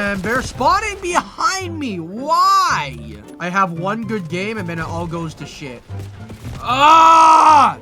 And they're spawning behind me. Why? I have one good game and then it all goes to shit. Ah!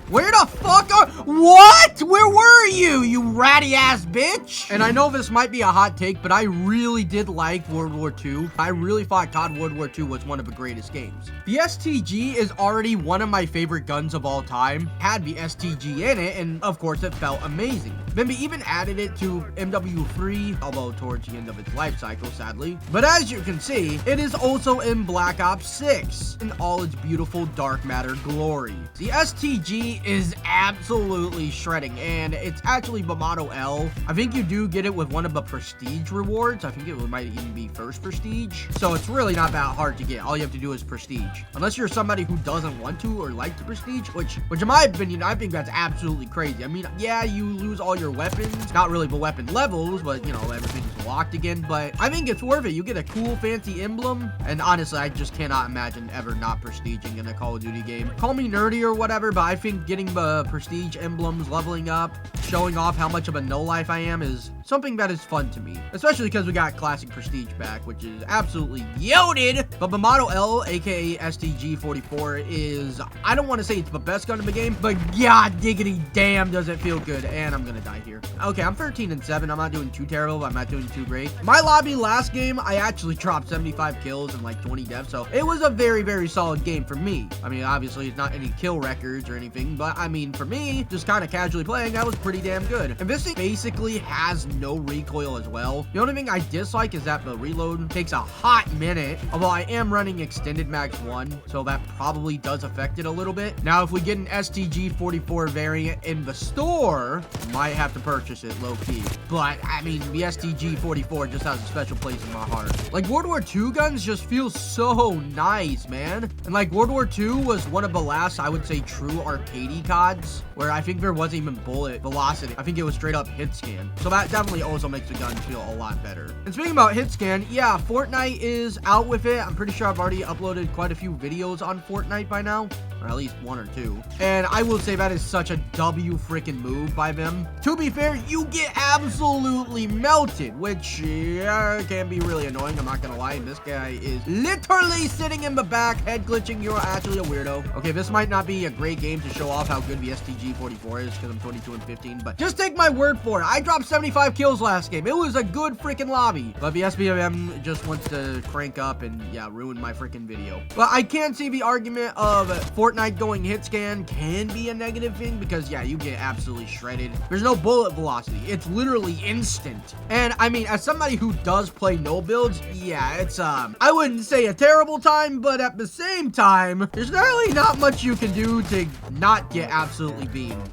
Where the fuck are— What? Where were you, you ratty ass bitch? And I know this might be a hot take, but I really did like World War II. I really thought COD World War II was one of the greatest games. The STG is already one of my favorite guns of all time. Had the STG in it, and of course it felt amazing. Then we even added it to MW3, although towards the end of its life cycle, sadly. But as you can see, it is also in Black Ops 6 in all its beautiful dark matter glory. The STG is absolutely shredding, and it's actually Bamado L. I think you do get it with one of the prestige rewards. I think it might even be first prestige. So it's really not that hard to get. All you have to do is prestige. Unless you're somebody who doesn't want to or like to prestige, which in my opinion, I think that's absolutely crazy. I mean, yeah, you lose all your weapons. Not really the weapon levels, but you know, everything's locked again. But I think it's worth it. You get a cool fancy emblem. And honestly, I just cannot imagine ever not prestiging in a Call of Duty game. Call me nerdy or whatever, but I think getting the prestige emblems, leveling up, showing off how much of a no-life I am is something that is fun to me. Especially because we got Classic Prestige back, which is absolutely goated. But the Model L, aka STG-44, is, I don't want to say it's the best gun in the game, but god diggity damn does it feel good. And I'm gonna die here. Okay, I'm 13-7. I'm not doing too terrible, but I'm not doing too great. My lobby last game, I actually dropped 75 kills and like 20 deaths, so it was a very, very solid game for me. I mean, obviously, it's not any kill records or anything, but I mean, for me, just kind of casually playing, that was pretty damn good. And this thing basically has no recoil as well. The only thing I dislike is that the reload takes a hot minute, although I am running extended max 1, so that probably does affect it a little bit. Now, if we get an STG-44 variant in the store, might have to purchase it low-key. But, I mean, the STG-44 just has a special place in my heart. Like, World War II guns just feel so nice, man. And, like, World War II was one of the last, I would say, true arcadey CODs, where I think there wasn't even bullet velocity. I think it was straight up Hitscan. So that definitely also makes the gun feel a lot better. And speaking about Hitscan, yeah, Fortnite is out with it. I'm pretty sure I've already uploaded quite a few videos on Fortnite by now, or at least 1 or 2. And I will say that is such a W freaking move by them. To be fair, you get absolutely melted, which can be really annoying. I'm not gonna lie. This guy is literally sitting in the back, head glitching. You're actually a weirdo. Okay, this might not be a great game to show off how good the STG-44 is because I'm 22-15, but just take my word for it. I dropped 75 kills last game. It was a good freaking lobby, but the SBM just wants to crank up and yeah, ruin my freaking video. But I can see the argument of Fortnite going hit scan can be a negative thing because yeah, you get absolutely shredded. There's no bullet velocity. It's literally instant. And I mean, as somebody who does play no builds, yeah, it's I wouldn't say a terrible time, but at the same time, there's really not much you can do to not get absolutely beamed.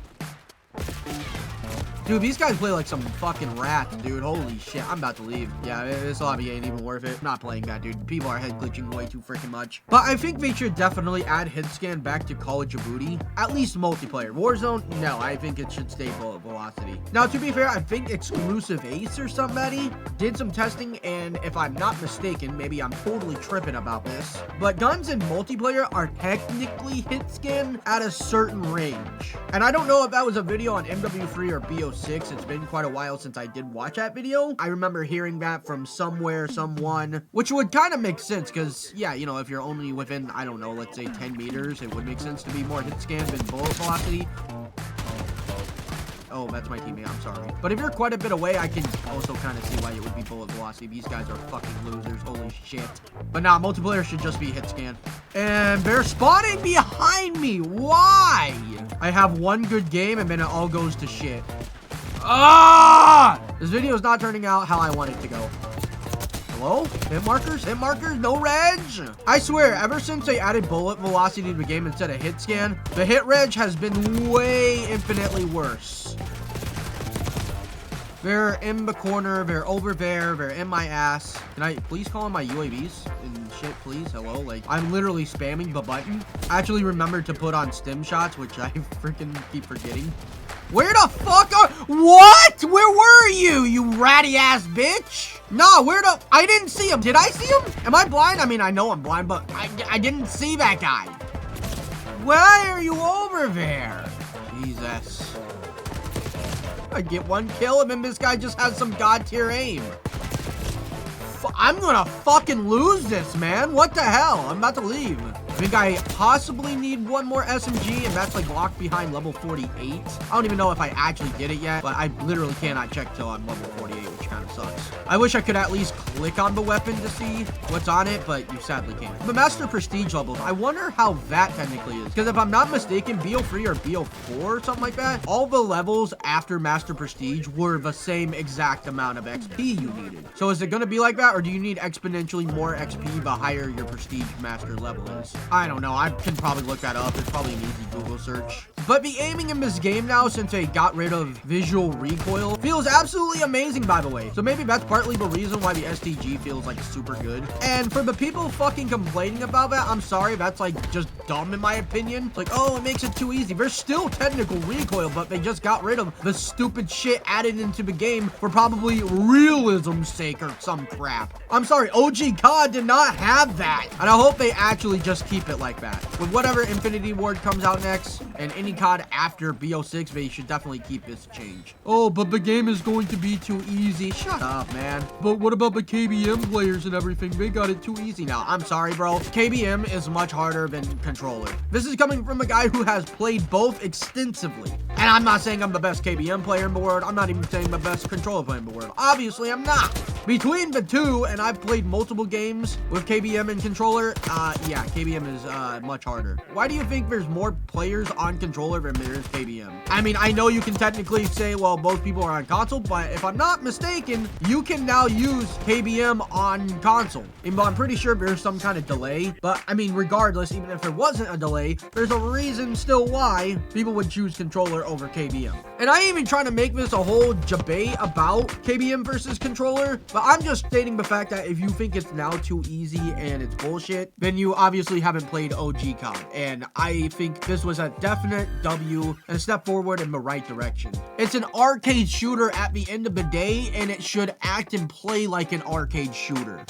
Dude, these guys play like some fucking rats, dude. Holy shit, I'm about to leave. Yeah, this lobby ain't even worth it. I'm not playing that, dude. People are head glitching way too freaking much. But I think they should definitely add hit scan back to Call of Duty. At least multiplayer. Warzone, no, I think it should stay bullet velocity. Now, to be fair, I think Exclusive Ace or somebody did some testing, and if I'm not mistaken, maybe I'm totally tripping about this, but guns in multiplayer are technically hit scan at a certain range. And I don't know if that was a video on MW3 or BO6. It's been quite a while since I did watch that video. I remember hearing that from somewhere, someone, which would kind of make sense because, yeah, you know, if you're only within, I don't know, let's say 10 meters, it would make sense to be more hit scan than bullet velocity. Oh, that's my teammate. I'm sorry. But if you're quite a bit away, I can also kind of see why it would be bullet velocity. These guys are fucking losers. Holy shit. But nah, multiplayer should just be hit scan. And they're spawning behind me. Why? I have one good game and then it all goes to shit. Ah! This video is not turning out how I want it to go. Hello? Hit markers? Hit markers? No reg? I swear, ever since they added bullet velocity to the game instead of hit scan, the hit reg has been way infinitely worse. They're in the corner. They're over there. They're in my ass. Can I please call on my UAVs and shit, please? Hello? Like, I'm literally spamming the button. I actually remembered to put on stim shots, which I freaking keep forgetting. Where the fuck are— What? Where were you, you ratty ass bitch? No, where the— I didn't see him. Did I see him? Am I blind? I mean, I know I'm blind, but I didn't see that guy. Why are you over there? Jesus. I get one kill, and then this guy just has some god tier aim. I'm gonna fucking lose this, man. What the hell? I'm about to leave. I think I possibly need one more SMG, and that's like locked behind level 48. I don't even know if I actually did it yet, but I literally cannot check till I'm level 48, which kind of sucks. I wish I could at least click on the weapon to see what's on it, but you sadly can't. The Master Prestige levels, I wonder how that technically is, because if I'm not mistaken, BO3 or BO4 or something like that, all the levels after Master Prestige were the same exact amount of XP you needed. So is it going to be like that, or do you need exponentially more XP the higher your Prestige Master level is? I don't know. I can probably look that up. It's probably an easy Google search. But the aiming in this game now, since they got rid of visual recoil, feels absolutely amazing, by the way. So maybe that's partly the reason why the STG feels like super good. And for the people fucking complaining about that, I'm sorry, that's like just dumb in my opinion. It's like, oh, it makes it too easy. There's still technical recoil, but they just got rid of the stupid shit added into the game for probably realism's sake or some crap. I'm sorry, OG COD did not have that. And I hope they actually just keep it like that. With whatever Infinity Ward comes out next, and any COD after BO6, they should definitely keep this change. Oh, but the game is going to be too easy. Shut up, man. But what about the KBM players and everything? They got it too easy now. I'm sorry, bro. KBM is much harder than controller. This is coming from a guy who has played both extensively. And I'm not saying I'm the best KBM player in the world. I'm not even saying the best controller player in the world. Obviously, I'm not. Between the two, and I've played multiple games with KBM and controller, yeah, KBM is much harder. Why do you think there's more players on controller than there is KBM? I mean, I know you can technically say, well, most people are on console, but if I'm not mistaken, you can now use KBM on console. And I'm pretty sure there's some kind of delay, but I mean, regardless, even if there wasn't a delay, there's a reason still why people would choose controller over KBM. And I ain't even trying to make this a whole debate about KBM versus controller, but I'm just stating the fact that if you think it's now too easy and it's bullshit, then you obviously haven't played OG COD. And I think this was a definite W and a step forward in the right direction. It's an arcade shooter at the end of the day, and it should act and play like an arcade shooter.